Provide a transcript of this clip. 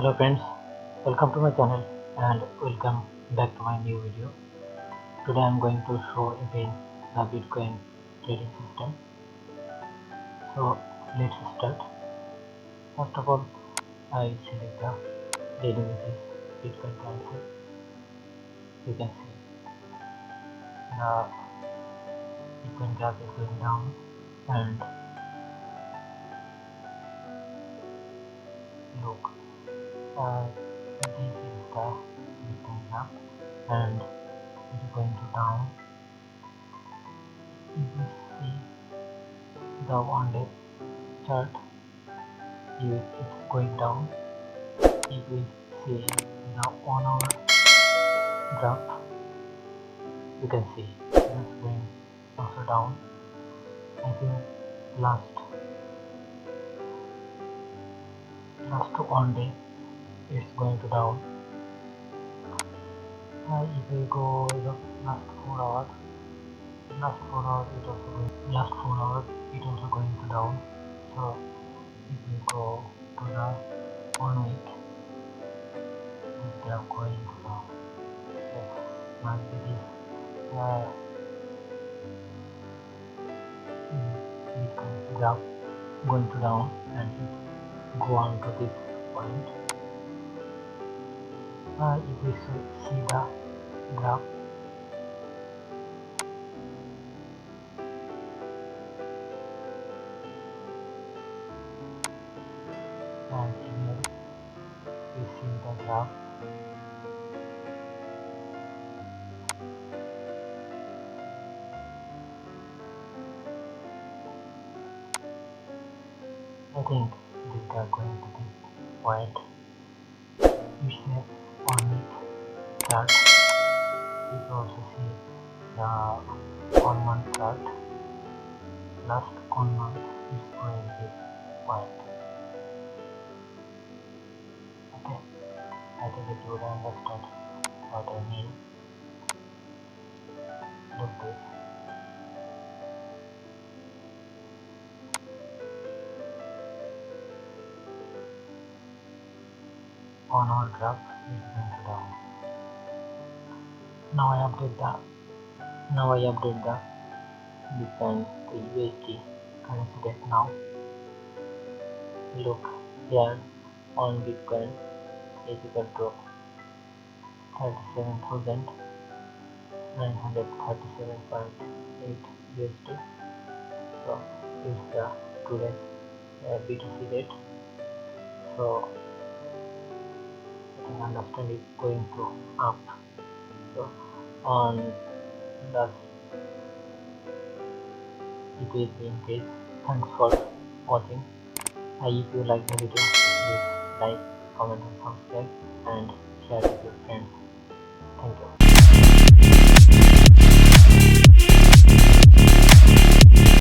Hello friends, welcome to my channel and welcome back to my new video. Today I am going to show again the Bitcoin trading system. So let's start. First of all, I select the daily basis Bitcoin currency. You can see the Bitcoin graph is going down and look, this is the Bitcoin graph and it is going to down. If you see the 1 day chart, it's going down. If we see the 1 hour graph, you can see it's going also down. I think last 1 day it's going to down. If we go the last 4 hours, it also going to down. So if we go to the 1 week, they are going to down. Yes, might be this Bitcoin graph going to down and it go on to this point. If we see the graph, and here we see the graph. I think these are going to be point. It's a 1 week chart. You can also see the 1 month chart. Last 1 month is going this point. Okay, I think that you would understand what I mean. Look this. On our graph is going to down. Now I update the Bitcoin to USD currency rate now. Look here, on Bitcoin is equal to 37,937.8 USD. So this is the today's BTC rate. So you can understand it's going to up. So on the it will be increased. Thanks for watching. If you like the video, please like, comment and subscribe and share with your friends. Thank you.